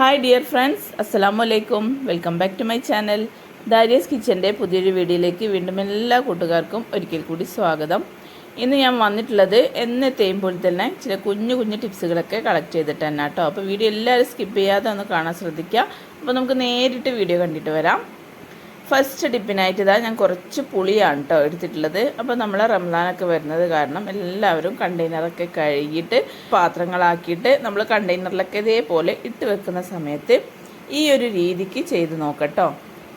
Hi dear friends, അസ്സലാമു അലൈക്കും. Welcome back to my channel. ദാരിയസ് കിച്ചൻ്റെ പുതിയൊരു വീഡിയോയിലേക്ക് വീണ്ടും എല്ലാ കൂട്ടുകാർക്കും ഒരിക്കൽ കൂടി സ്വാഗതം. ഇന്ന് ഞാൻ വന്നിട്ടുള്ളത് എന്നത്തെയും പോലെ തന്നെ ചില കുഞ്ഞു കുഞ്ഞു ടിപ്സുകളൊക്കെ കളക്ട് ചെയ്തിട്ട് തന്നെ കേട്ടോ. അപ്പോൾ വീഡിയോ എല്ലാവരും സ്കിപ്പ് ചെയ്യാതെ ഒന്ന് കാണാൻ ശ്രദ്ധിക്കുക. അപ്പോൾ നമുക്ക് നേരിട്ട് വീഡിയോ കണ്ടിട്ട് വരാം. ഫസ്റ്റ് ടിപ്പിനായിട്ട് ഇതാ ഞാൻ കുറച്ച് പുളിയാണ് കേട്ടോ എടുത്തിട്ടുള്ളത്. അപ്പോൾ നമ്മൾ റംസാനൊക്കെ വരുന്നത് കാരണം എല്ലാവരും കണ്ടെയ്നറൊക്കെ കഴുകിയിട്ട് പാത്രങ്ങളാക്കിയിട്ട് നമ്മൾ കണ്ടെയ്നറിലൊക്കെ ഇതേപോലെ ഇട്ട് വെക്കുന്ന സമയത്ത് ഈ ഒരു രീതിക്ക് ചെയ്ത് നോക്കട്ടോ.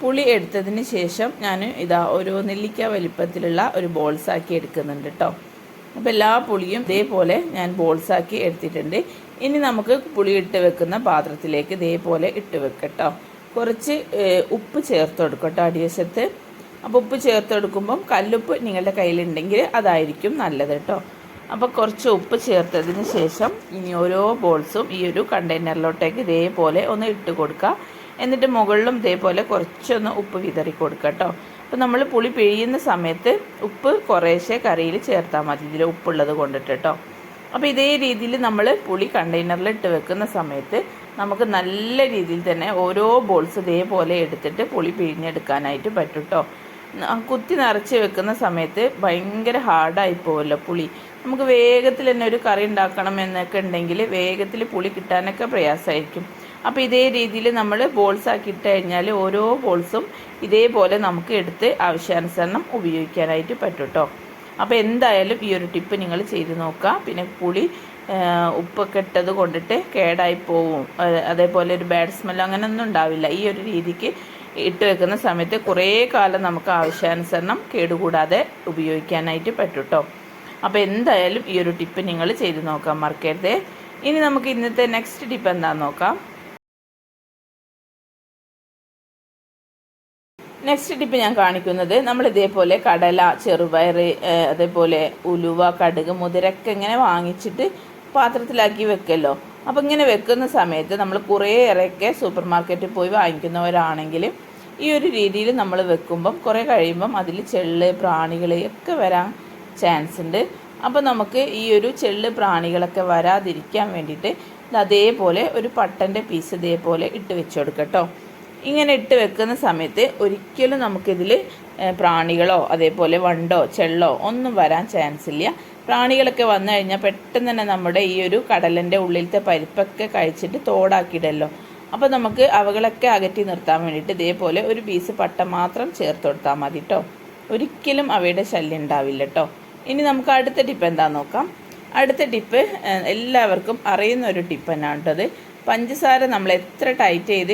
പുളി എടുത്തതിന് ശേഷം ഞാൻ ഇതാ ഒരു നെല്ലിക്ക വലിപ്പത്തിലുള്ള ഒരു ബോൾസാക്കി എടുക്കുന്നുണ്ട് കേട്ടോ. അപ്പോൾ എല്ലാ പുളിയും ഇതേപോലെ ഞാൻ ബോൾസാക്കി എടുത്തിട്ടുണ്ട്. ഇനി നമുക്ക് പുളി ഇട്ട് വെക്കുന്ന പാത്രത്തിലേക്ക് ഇതേപോലെ ഇട്ട് വെക്കട്ടോ. കുറച്ച് ഉപ്പ് ചേർത്ത് കൊടുക്കും കേട്ടോ അടിവശത്ത്. അപ്പോൾ ഉപ്പ് ചേർത്ത് കൊടുക്കുമ്പം കല്ലുപ്പ് നിങ്ങളുടെ കയ്യിലുണ്ടെങ്കിൽ അതായിരിക്കും നല്ലത് കേട്ടോ. അപ്പോൾ കുറച്ച് ഉപ്പ് ചേർത്തതിന് ശേഷം ഇനി ഓരോ ബോൾസും ഈ ഒരു കണ്ടെയ്നറിലോട്ടേക്ക് ഇതേപോലെ ഒന്ന് ഇട്ട് കൊടുക്കുക. എന്നിട്ട് മുകളിലും ഇതേപോലെ കുറച്ചൊന്ന് ഉപ്പ് വിതറി കൊടുക്കുക കേട്ടോ. അപ്പോൾ നമ്മൾ പുളി പിഴിയുന്ന സമയത്ത് ഉപ്പ് കുറേശ്ശെ കറിയിൽ ചേർത്താൽ മതി, ഇതിൽ ഉപ്പുള്ളത് കൊണ്ടിട്ട് കേട്ടോ. അപ്പോൾ ഇതേ രീതിയിൽ നമ്മൾ പുളി കണ്ടെയ്നറിൽ ഇട്ട് വെക്കുന്ന സമയത്ത് നമുക്ക് നല്ല രീതിയിൽ തന്നെ ഓരോ ബോൾസ് ഇതേപോലെ എടുത്തിട്ട് പുളി പിഴിഞ്ഞെടുക്കാനായിട്ട് പറ്റും കേട്ടോ. കുത്തി നിറച്ച് വെക്കുന്ന സമയത്ത് ഭയങ്കര ഹാർഡായി പോകുമല്ലോ പുളി. നമുക്ക് വേഗത്തിൽ തന്നെ ഒരു കറി ഉണ്ടാക്കണം എന്നൊക്കെ ഉണ്ടെങ്കിൽ വേഗത്തിൽ പുളി കിട്ടാനൊക്കെ പ്രയാസമായിരിക്കും. അപ്പോൾ ഇതേ രീതിയിൽ നമ്മൾ ബോൾസ് ആക്കി ഇട്ട് കഴിഞ്ഞാൽ ഓരോ ബോൾസും ഇതേപോലെ നമുക്ക് എടുത്ത് ആവശ്യാനുസരണം ഉപയോഗിക്കാനായിട്ട് പറ്റും കേട്ടോ. അപ്പോൾ എന്തായാലും ഈ ഒരു ടിപ്പ് നിങ്ങൾ ചെയ്ത് നോക്കുക. പിന്നെ പുളി ഉപ്പൊക്കെ ഇട്ടത് കൊണ്ടിട്ട് കേടായി പോവും, അതേപോലെ ഒരു ബാഡ് സ്മെല്ലോ അങ്ങനെയൊന്നും ഉണ്ടാവില്ല. ഈ ഒരു രീതിക്ക് ഇട്ട് വെക്കുന്ന സമയത്ത് കുറേ കാലം നമുക്ക് ആവശ്യാനുസരണം കേടുകൂടാതെ ഉപയോഗിക്കാനായിട്ട് പറ്റും കേട്ടോ. അപ്പോൾ എന്തായാലും ഈ ഒരു ടിപ്പ് നിങ്ങൾ ചെയ്ത് നോക്കാൻ മറക്കരുത്. ഇനി നമുക്ക് ഇന്നത്തെ നെക്സ്റ്റ് ടിപ്പ് എന്താണെന്ന് നോക്കാം. നെക്സ്റ്റ് ടിപ്പ് ഞാൻ കാണിക്കുന്നത് നമ്മൾ ഇതേപോലെ കടല, ചെറുപയർ, അതേപോലെ ഉലുവ, കടുക്, മുതിരൊക്കെ ഇങ്ങനെ വാങ്ങിച്ചിട്ട് പാത്രത്തിലാക്കി വെക്കല്ലോ. അപ്പോൾ ഇങ്ങനെ വെക്കുന്ന സമയത്ത് നമ്മൾ കുറേയേറെയൊക്കെ സൂപ്പർ മാർക്കറ്റിൽ പോയി വാങ്ങിക്കുന്നവരാണെങ്കിൽ ഈ ഒരു രീതിയിൽ നമ്മൾ വെക്കുമ്പം കുറേ കഴിയുമ്പം അതിൽ ചെള്ള്, പ്രാണികൾ ഒക്കെ വരാൻ ചാൻസ് ഉണ്ട്. അപ്പോൾ നമുക്ക് ഈ ഒരു ചെള്ള്, പ്രാണികളൊക്കെ വരാതിരിക്കാൻ വേണ്ടിയിട്ട് അതേപോലെ ഒരു പട്ടൻ്റെ പീസ് ഇതേപോലെ ഇട്ട് വെച്ച് കൊടുക്കട്ടോ. ഇങ്ങനെ ഇട്ട് വെക്കുന്ന സമയത്ത് ഒരിക്കലും നമുക്കിതിൽ പ്രാണികളോ അതേപോലെ വണ്ടോ ചെള്ളോ ഒന്നും വരാൻ ചാൻസ് ഇല്ല. പ്രാണികളൊക്കെ വന്നു കഴിഞ്ഞാൽ പെട്ടെന്ന് തന്നെ നമ്മുടെ ഈ ഒരു കടലിൻ്റെ ഉള്ളിലത്തെ പരിപ്പൊക്കെ കഴിച്ചിട്ട് തോടാക്കിയിടല്ലോ. അപ്പോൾ നമുക്ക് അവകളൊക്കെ അകറ്റി നിർത്താൻ വേണ്ടിയിട്ട് ഇതേപോലെ ഒരു പീസ് പട്ട മാത്രം ചേർത്ത് കൊടുത്താൽ മതി കേട്ടോ. ഒരിക്കലും അവയുടെ ശല്യം ഉണ്ടാവില്ല കേട്ടോ. ഇനി നമുക്ക് അടുത്ത ടിപ്പ് എന്താണെന്ന് നോക്കാം. അടുത്ത ടിപ്പ് എല്ലാവർക്കും അറിയുന്ന ഒരു ടിപ്പ് തന്നെയാണ് കേട്ടത്. പഞ്ചസാര നമ്മൾ എത്ര ടൈറ്റ് ചെയ്ത്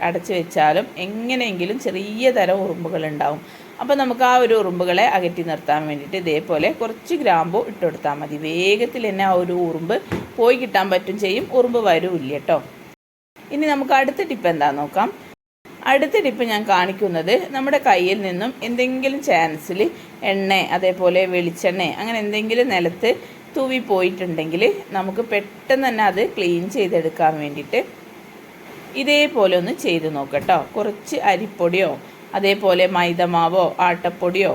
അടച്ചു വെച്ചാലും എങ്ങനെയെങ്കിലും ചെറിയ തരം ഉറുമ്പുകളുണ്ടാവും. അപ്പോൾ നമുക്ക് ആ ഒരു ഉറുമ്പുകളെ അകറ്റി നിർത്താൻ വേണ്ടിയിട്ട് ഇതേപോലെ കുറച്ച് ഗ്രാമ്പു ഇട്ട് കൊടുത്താൽ മതി. വേഗത്തിൽ തന്നെ ആ ഒരു ഉറുമ്പ് പോയി കിട്ടാൻ പറ്റും ചെയ്യും, ഉറുമ്പ് വരില്ല കേട്ടോ. ഇനി നമുക്ക് അടുത്ത ടിപ്പ് എന്താണെന്ന് നോക്കാം. അടുത്ത ടിപ്പ് ഞാൻ കാണിക്കുന്നത് നമ്മുടെ കയ്യിൽ നിന്നും എന്തെങ്കിലും ചാൻസിൽ എണ്ണ, അതേപോലെ വെളിച്ചെണ്ണ അങ്ങനെ എന്തെങ്കിലും നിലത്ത് തൂവി പോയിട്ടുണ്ടെങ്കിൽ നമുക്ക് പെട്ടെന്ന് തന്നെ അത് ക്ലീൻ ചെയ്തെടുക്കാൻ വേണ്ടിയിട്ട് ഇതേപോലെ ഒന്ന് ചെയ്ത് നോക്കട്ടോ. കുറച്ച് അരിപ്പൊടിയോ അതേപോലെ മൈദമാവോ ആട്ടപ്പൊടിയോ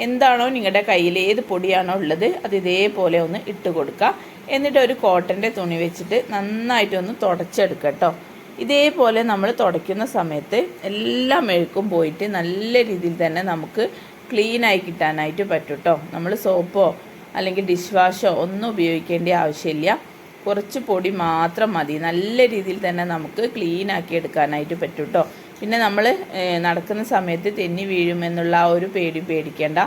എന്താണോ നിങ്ങളുടെ കയ്യിൽ ഏത് പൊടിയാണോ ഉള്ളത് അത് ഇതേപോലെ ഒന്ന് ഇട്ട് കൊടുക്കുക. എന്നിട്ട് ഒരു കോട്ടൻ്റെ തുണി വെച്ചിട്ട് നന്നായിട്ടൊന്ന് തുടച്ചെടുക്കട്ടോ. ഇതേപോലെ നമ്മൾ തുടയ്ക്കുന്ന സമയത്ത് എല്ലാ മെഴുക്കും പോയിട്ട് നല്ല രീതിയിൽ തന്നെ നമുക്ക് ക്ലീനായി കിട്ടാനായിട്ട് പറ്റും കേട്ടോ. നമ്മൾ സോപ്പോ അല്ലെങ്കിൽ ഡിഷ് വാഷോ ഒന്നും ഉപയോഗിക്കേണ്ട ആവശ്യമില്ല. കുറച്ച് പൊടി മാത്രം മതി. നല്ല രീതിയിൽ തന്നെ നമുക്ക് ക്ലീൻ ആക്കി എടുക്കാനായിട്ട് പറ്റും കേട്ടോ. പിന്നെ നമ്മൾ നടക്കുന്ന സമയത്ത് തെന്നി വീഴുമെന്നുള്ള ആ ഒരു പേടിക്കേണ്ട.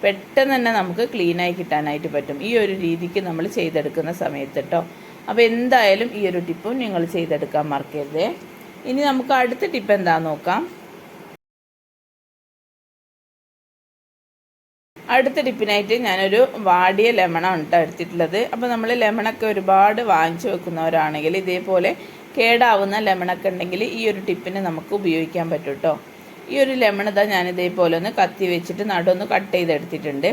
പെട്ടെന്ന് തന്നെ നമുക്ക് ക്ലീനായി കിട്ടാനായിട്ട് പറ്റും ഈ ഒരു രീതിക്ക് നമ്മൾ ചെയ്തെടുക്കുന്ന സമയത്ത് കേട്ടോ. അപ്പോൾ എന്തായാലും ഈ ഒരു ടിപ്പും നിങ്ങൾ ചെയ്തെടുക്കാൻ മറക്കരുത്. ഇനി നമുക്ക് അടുത്ത ടിപ്പ് എന്താണെന്ന് നോക്കാം. അടുത്ത ടിപ്പിനായിട്ട് ഞാനൊരു വാടിയ ലെമണാണ് കേട്ടോ എടുത്തിട്ടുള്ളത്. അപ്പോൾ നമ്മൾ ലെമണൊക്കെ ഒരുപാട് വാങ്ങിച്ചു വെക്കുന്നവരാണെങ്കിൽ ഇതേപോലെ കേടാവുന്ന ലെമണൊക്കെ ഉണ്ടെങ്കിൽ ഈ ഒരു ടിപ്പിന് നമുക്ക് ഉപയോഗിക്കാൻ പറ്റും കേട്ടോ. ഈ ഒരു ലെമൺ ഇതാ ഞാൻ ഇതേപോലെ ഒന്ന് കത്തി വെച്ചിട്ട് നടൊന്ന് കട്ട് ചെയ്തെടുത്തിട്ടുണ്ട്.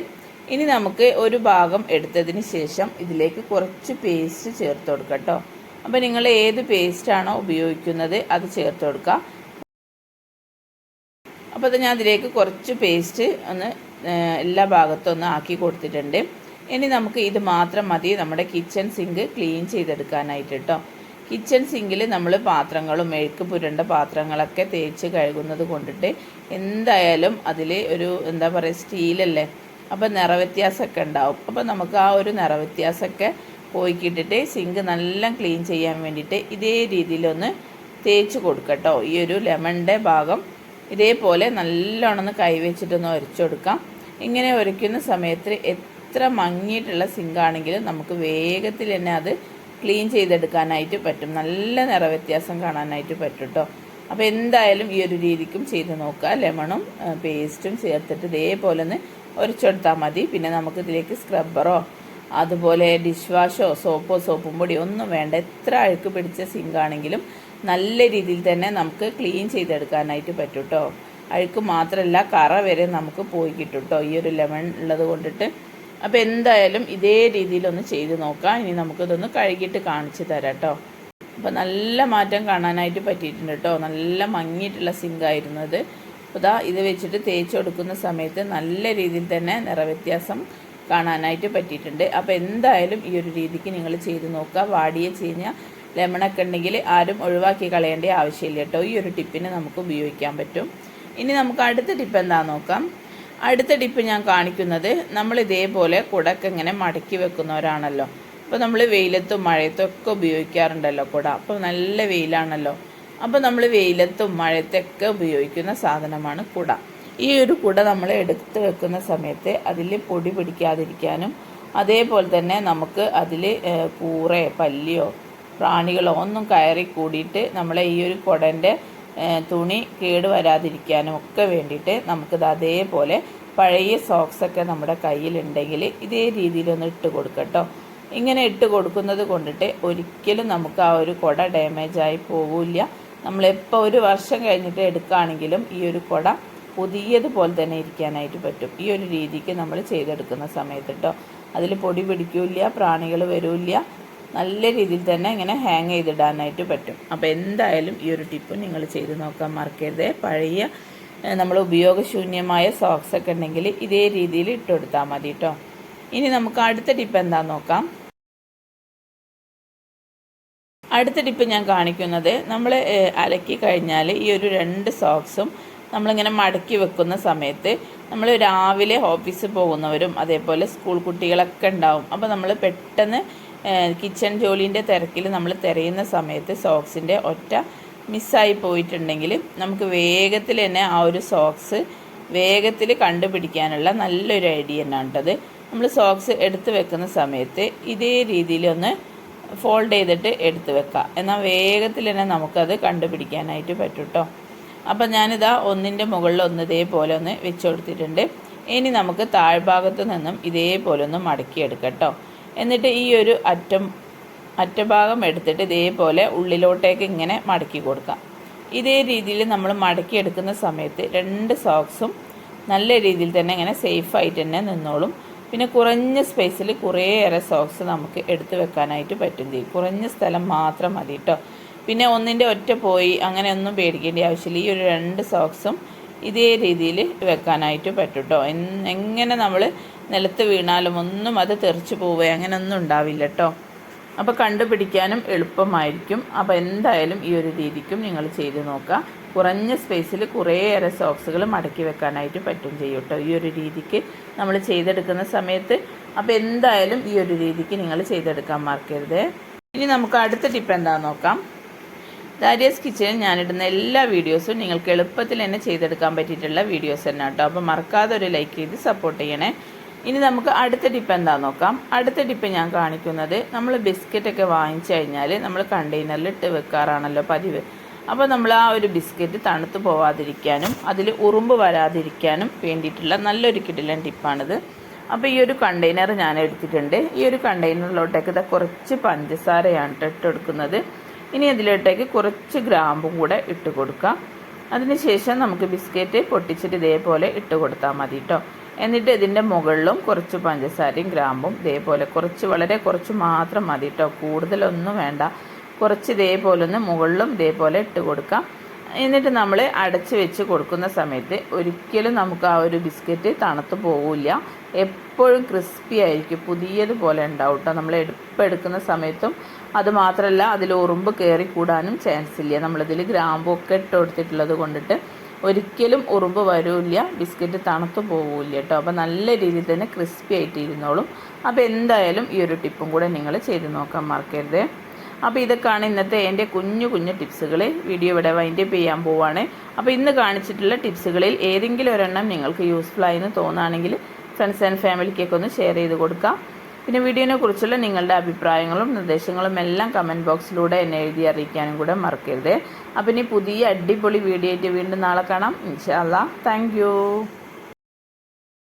ഇനി നമുക്ക് ഒരു ഭാഗം എടുത്തതിന് ശേഷം ഇതിലേക്ക് കുറച്ച് പേസ്റ്റ് ചേർത്ത് കൊടുക്കുക കേട്ടോ. അപ്പോൾ നിങ്ങൾ ഏത് പേസ്റ്റാണോ ഉപയോഗിക്കുന്നത് അത് ചേർത്ത് കൊടുക്കുക. അപ്പോൾ ഞാൻ അതിലേക്ക് കുറച്ച് പേസ്റ്റ് ഒന്ന് എല്ലാ ഭാഗത്തും ഒന്ന് ആക്കി കൊടുത്തിട്ടുണ്ട്. ഇനി നമുക്ക് ഇത് മാത്രം മതി നമ്മുടെ കിച്ചൺ സിങ്ക് ക്ലീൻ ചെയ്തെടുക്കാനായിട്ട് കേട്ടോ. കിച്ചൺ സിങ്കിൽ നമ്മൾ പാത്രങ്ങളും മെഴുക്ക് പുരണ്ട പാത്രങ്ങളൊക്കെ തേച്ച് കഴുകുന്നത് കൊണ്ടിട്ട് എന്തായാലും അതിൽ ഒരു എന്താ പറയുക സ്റ്റീലല്ലേ, അപ്പോൾ നിറവ്യത്യാസമൊക്കെ ഉണ്ടാവും. അപ്പോൾ നമുക്ക് ആ ഒരു നിറവ്യത്യാസമൊക്കെ പോയിക്കിട്ടിട്ട് സിങ്ക് നല്ല ക്ലീൻ ചെയ്യാൻ വേണ്ടിയിട്ട് ഇതേ രീതിയിലൊന്ന് തേച്ച് കൊടുക്കട്ടോ. ഈ ഒരു ലെമണിൻ്റെ ഭാഗം ഇതേപോലെ നല്ലോണം ഒന്ന് കൈവച്ചിട്ടൊന്ന് ഉരച്ചു കൊടുക്കാം. ഇങ്ങനെ ഉരയ്ക്കുന്ന സമയത്ത് എത്ര മങ്ങിയിട്ടുള്ള സിങ്കാണെങ്കിലും നമുക്ക് വേഗത്തിൽ തന്നെ അത് ക്ലീൻ ചെയ്തെടുക്കാനായിട്ട് പറ്റും. നല്ല നിറവ്യത്യാസം കാണാനായിട്ട് പറ്റും കേട്ടോ. അപ്പോൾ എന്തായാലും ഈ ഒരു രീതിക്കും ചെയ്ത് നോക്കുക. ലെമണും പേസ്റ്റും ചേർത്തിട്ട് ഇതേപോലെ ഒന്ന് ഉരച്ചെടുത്താൽ മതി. പിന്നെ നമുക്ക് ഇതിലേക്ക് സ്ക്രബ്ബറോ അതുപോലെ ഡിഷ് വാഷോ സോപ്പും പൊടിയോ ഒന്നും വേണ്ട. എത്ര അഴുക്ക് പിടിച്ച സിങ്കാണെങ്കിലും നല്ല രീതിയിൽ തന്നെ നമുക്ക് ക്ലീൻ ചെയ്തെടുക്കാനായിട്ട് പറ്റും കേട്ടോ. അഴുക്ക് മാത്രമല്ല കറ വരെ നമുക്ക് പോയി കിട്ടും കേട്ടോ ഈ ഒരു ലെമൺ ഉള്ളത് കൊണ്ടിട്ട്. അപ്പോൾ എന്തായാലും ഇതേ രീതിയിലൊന്ന് ചെയ്ത് നോക്കാം. ഇനി നമുക്കിതൊന്ന് കഴുകിയിട്ട് കാണിച്ച് തരാം കേട്ടോ. അപ്പോൾ നല്ല മാറ്റം കാണാനായിട്ട് പറ്റിയിട്ടുണ്ട് കേട്ടോ. നല്ല മങ്ങിയിട്ടുള്ള സിങ്കായിരുന്നത്. അപ്പോൾ ഇതാ ഇത് വെച്ചിട്ട് തേച്ച് കൊടുക്കുന്ന സമയത്ത് നല്ല രീതിയിൽ തന്നെ നിറവ്യത്യാസം കാണാനായിട്ട് പറ്റിയിട്ടുണ്ട്. അപ്പോൾ എന്തായാലും ഈ ഒരു രീതിക്ക് നിങ്ങൾ ചെയ്ത് നോക്കുക. വാടിയ ചീഞ്ഞ ലെമണൊക്കെ ഉണ്ടെങ്കിൽ ആരും ഒഴിവാക്കി കളയേണ്ട ആവശ്യമില്ല കേട്ടോ. ഈ ഒരു ടിപ്പിന് നമുക്ക് ഉപയോഗിക്കാൻ പറ്റും. ഇനി നമുക്ക് അടുത്ത ടിപ്പ് എന്താണെന്ന് നോക്കാം. അടുത്ത ടിപ്പ് ഞാൻ കാണിക്കുന്നത്, നമ്മൾ ഇതേപോലെ കുടക്ക് ഇങ്ങനെ മടക്കി വെക്കുന്നവരാണല്ലോ. അപ്പോൾ നമ്മൾ വെയിലത്തും മഴയത്തും ഒക്കെ ഉപയോഗിക്കാറുണ്ടല്ലോ കുട. അപ്പോൾ നല്ല വെയിലാണല്ലോ. അപ്പോൾ നമ്മൾ വെയിലത്തും മഴയത്തൊക്കെ ഉപയോഗിക്കുന്ന സാധനമാണ് കുട. ഈ ഒരു കുട നമ്മൾ എടുത്ത് വെക്കുന്ന സമയത്ത് അതിൽ പൊടി പിടിക്കാതിരിക്കാനും അതേപോലെ തന്നെ നമുക്ക് അതിൽ കൂറയോ പല്ലിയോ പ്രാണികളോ ഒന്നും കയറി കൂടിയിട്ട് നമ്മളെ ഈ ഒരു കുടൻ്റെ തുണി കേട് വരാതിരിക്കാനും ഒക്കെ വേണ്ടിയിട്ട് നമുക്കിത് അതേപോലെ പഴയ സോക്സൊക്കെ നമ്മുടെ കയ്യിലുണ്ടെങ്കിൽ ഇതേ രീതിയിലൊന്ന് ഇട്ട് കൊടുക്കട്ടോ. ഇങ്ങനെ ഇട്ട് കൊടുക്കുന്നത് കൊണ്ടിട്ട് ഒരിക്കലും നമുക്ക് ആ ഒരു കുട ഡാമേജായി പോവില്ല. നമ്മളെപ്പോൾ ഒരു വർഷം കഴിഞ്ഞിട്ട് എടുക്കുകയാണെങ്കിലും ഈ ഒരു കുട പുതിയതുപോലെ തന്നെ ഇരിക്കാനായിട്ട് പറ്റും. ഈ ഒരു രീതിക്ക് നമ്മൾ ചെയ്തെടുക്കുന്ന സമയത്ത് കേട്ടോ. അതിൽ പൊടി പിടിക്കില്ല, പ്രാണികൾ വരില്ല, നല്ല രീതിയിൽ തന്നെ ഇങ്ങനെ ഹാങ് ചെയ്തിടാനായിട്ട് പറ്റും. അപ്പോൾ എന്തായാലും ഈ ഒരു ടിപ്പ് നിങ്ങൾ ചെയ്ത് നോക്കാൻ മറക്കരുത്. പഴയ നമ്മൾ ഉപയോഗശൂന്യമായ സോക്സൊക്കെ ഉണ്ടെങ്കിൽ ഇതേ രീതിയിൽ ഇട്ട് കൊടുത്താൽ മതി കേട്ടോ. ഇനി നമുക്ക് അടുത്ത ടിപ്പ് എന്താണെന്ന് നോക്കാം. അടുത്ത ടിപ്പ് ഞാൻ കാണിക്കുന്നത്, നമ്മൾ അലക്കി കഴിഞ്ഞാൽ ഈ ഒരു 2 സോക്സും നമ്മളിങ്ങനെ മടക്കി വെക്കുന്ന സമയത്ത് നമ്മൾ രാവിലെ ഓഫീസിൽ പോകുന്നവരും അതേപോലെ സ്കൂൾ കുട്ടികളൊക്കെ ഉണ്ടാവും. അപ്പോൾ നമ്മൾ പെട്ടെന്ന് കിച്ചൺ ജോലിൻ്റെ തിരക്കിൽ നമ്മൾ തിരയുന്ന സമയത്ത് സോക്സിൻ്റെ ഒറ്റ മിസ്സായി പോയിട്ടുണ്ടെങ്കിൽ നമുക്ക് വേഗത്തിൽ തന്നെ ആ ഒരു സോക്സ് വേഗത്തിൽ കണ്ടുപിടിക്കാനുള്ള നല്ലൊരു ഐഡിയ തന്നെയാണ് കേട്ടത്. നമ്മൾ സോക്സ് എടുത്ത് വെക്കുന്ന സമയത്ത് ഇതേ രീതിയിലൊന്ന് ഫോൾഡ് ചെയ്തിട്ട് എടുത്ത് വെക്കുക. എന്നാൽ വേഗത്തിൽ തന്നെ നമുക്കത് കണ്ടുപിടിക്കാനായിട്ട് പറ്റും കേട്ടോ. അപ്പം ഞാനിതാ ഒന്നിൻ്റെ മുകളിൽ ഒന്ന് ഇതേപോലെ ഒന്ന് വെച്ച് കൊടുത്തിട്ടുണ്ട്. ഇനി നമുക്ക് താഴ്ഭാഗത്ത് നിന്നും ഇതേപോലെ ഒന്ന് മടക്കിയെടുക്കാം കേട്ടോ. എന്നിട്ട് ഈ ഒരു അറ്റഭാഗം എടുത്തിട്ട് ഇതേപോലെ ഉള്ളിലോട്ടേക്ക് ഇങ്ങനെ മടക്കി കൊടുക്കാം. ഇതേ രീതിയിൽ നമ്മൾ മടക്കിയെടുക്കുന്ന സമയത്ത് 2 സോക്സും നല്ല രീതിയിൽ തന്നെ ഇങ്ങനെ സേഫായിട്ട് തന്നെ നിന്നോളും. പിന്നെ കുറഞ്ഞ സ്പേസിൽ കുറേയേറെ സോക്സ് നമുക്ക് എടുത്ത് വെക്കാനായിട്ട് പറ്റും. കുറഞ്ഞ സ്ഥലം മാത്രം മതി കേട്ടോ. പിന്നെ ഒന്നിൻ്റെ ഒറ്റ പോയി അങ്ങനെയൊന്നും പേടിക്കേണ്ട ആവശ്യമില്ല. ഈ ഒരു 2 സോക്സും ഇതേ രീതിയിൽ വെക്കാനായിട്ട് പറ്റും കേട്ടോ. എങ്ങനെ നമ്മൾ നിലത്ത് വീണാലും ഒന്നും അത് തെറിച്ച് പോവുക അങ്ങനെയൊന്നും ഉണ്ടാവില്ല കേട്ടോ. അപ്പോൾ കണ്ടുപിടിക്കാനും എളുപ്പമായിരിക്കും. അപ്പോൾ എന്തായാലും ഈ ഒരു രീതിക്കും നിങ്ങൾ ചെയ്ത് നോക്കുക. കുറഞ്ഞ സ്പേസിൽ കുറേയേറെ സോക്സുകൾ മടക്കി വെക്കാനായിട്ട് പറ്റും ചെയ്യും കേട്ടോ ഈ ഒരു രീതിക്ക് നമ്മൾ ചെയ്തെടുക്കുന്ന സമയത്ത്. അപ്പോൾ എന്തായാലും ഈ ഒരു രീതിക്ക് നിങ്ങൾ ചെയ്തെടുക്കാൻ മറക്കരുത്. ഇനി നമുക്ക് അടുത്ത ടിപ്പ് എന്താണെന്ന് നോക്കാം. ദാരിയസ് കിച്ചണിൽ ഞാനിടുന്ന എല്ലാ വീഡിയോസും നിങ്ങൾക്ക് എളുപ്പത്തിൽ തന്നെ ചെയ്തെടുക്കാൻ പറ്റിയിട്ടുള്ള വീഡിയോസ് തന്നെ കേട്ടോ. അപ്പോൾ മറക്കാതെ ഒരു ലൈക്ക് ചെയ്ത് സപ്പോർട്ട് ചെയ്യണേ. ഇനി നമുക്ക് അടുത്ത ടിപ്പ് എന്താണെന്ന് നോക്കാം. അടുത്ത ടിപ്പ് ഞാൻ കാണിക്കുന്നത്, നമ്മൾ ബിസ്ക്കറ്റൊക്കെ വാങ്ങിച്ചു കഴിഞ്ഞാൽ നമ്മൾ കണ്ടെയ്നറിൽ ഇട്ട് വെക്കാറാണല്ലോ പതിവ്. അപ്പോൾ നമ്മൾ ആ ഒരു ബിസ്ക്കറ്റ് തണുത്ത് പോവാതിരിക്കാനും അതിൽ ഉറുമ്പ് വരാതിരിക്കാനും വേണ്ടിയിട്ടുള്ള നല്ലൊരു കിടിലൻ ടിപ്പാണിത്. അപ്പോൾ ഈ ഒരു കണ്ടെയ്നർ ഞാൻ എടുത്തിട്ടുണ്ട്. ഈ ഒരു കണ്ടെയ്നറിലോട്ടേക്ക് ഇത് കുറച്ച് പഞ്ചസാരയാണ് ഇട്ട് കൊടുക്കുന്നത്. ഇനി അതിലോട്ടേക്ക് കുറച്ച് ഗ്രാമ്പും കൂടെ ഇട്ട് കൊടുക്കാം. അതിനുശേഷം നമുക്ക് ബിസ്ക്കറ്റ് പൊട്ടിച്ചിട്ട് ഇതേപോലെ ഇട്ട് കൊടുത്താൽ മതി കേട്ടോ. എന്നിട്ട് ഇതിൻ്റെ മുകളിലും കുറച്ച് പഞ്ചസാരയും ഗ്രാമ്പും ഇതേപോലെ വളരെ കുറച്ച് മാത്രം മതി കേട്ടോ. കൂടുതലൊന്നും വേണ്ട. കുറച്ച് ഇതേപോലെ ഒന്ന് മുകളിലും ഇതേപോലെ ഇട്ട് കൊടുക്കാം. എന്നിട്ട് നമ്മൾ അടച്ച് വെച്ച് കൊടുക്കുന്ന സമയത്ത് ഒരിക്കലും നമുക്ക് ആ ഒരു ബിസ്ക്കറ്റ് തണുത്ത് പോവില്ല. എപ്പോഴും ക്രിസ്പി ആയിരിക്കും, പുതിയതുപോലെ ഉണ്ടാവും കേട്ടോ. നമ്മൾ എടുക്കുന്ന സമയത്തും അതുമാത്രമല്ല അതിൽ ഉറുമ്പ് കയറി കൂടാനും ചാൻസ് ഇല്ല. നമ്മളിതിൽ ഗ്രാമ്പൊക്കെ ഇട്ട് കൊടുത്തിട്ടുള്ളത് കൊണ്ടിട്ട് ഒരിക്കലും ഉറുമ്പ് വരില്ല, ബിസ്ക്കറ്റ് തണുത്തു പോവില്ല കേട്ടോ. അപ്പോൾ നല്ല രീതിയിൽ തന്നെ ക്രിസ്പി ആയിട്ട് ഇരുന്നോളും. അപ്പോൾ എന്തായാലും ഈ ഒരു ടിപ്പും കൂടെ നിങ്ങൾ ചെയ്ത് നോക്കാൻ മറക്കരുത്. അപ്പോൾ ഇതൊക്കെയാണ് ഇന്നത്തെ എൻ്റെ കുഞ്ഞു കുഞ്ഞു ടിപ്സുകൾ. വീഡിയോ ഇവിടെ വൈൻഡപ്പ് ചെയ്യാൻ പോവുകയാണ്. അപ്പോൾ ഇന്ന് കാണിച്ചിട്ടുള്ള ടിപ്സുകളിൽ ഏതെങ്കിലും ഒരെണ്ണം നിങ്ങൾക്ക് യൂസ്ഫുൾ ആയെന്ന് തോന്നുകയാണെങ്കിൽ ഫ്രണ്ട്സ് ആൻഡ് ഫാമിലിക്കൊക്കെ ഒന്ന് ഷെയർ ചെയ്ത് കൊടുക്കാം. പിന്നെ വീഡിയോനെ കുറിച്ചുള്ള നിങ്ങളുടെ അഭിപ്രായങ്ങളും നിർദ്ദേശങ്ങളും എല്ലാം കമൻറ്റ് ബോക്സിലൂടെ എന്നെ എഴുതി അറിയിക്കാനും കൂടെ മറക്കരുത്. അപ്പോൾ ഇനി പുതിയ അടിപൊളി വീഡിയോ ആയിട്ട് വീണ്ടും നാളെ കാണാം. ഇൻഷാ അല്ലാഹ്. Thank you.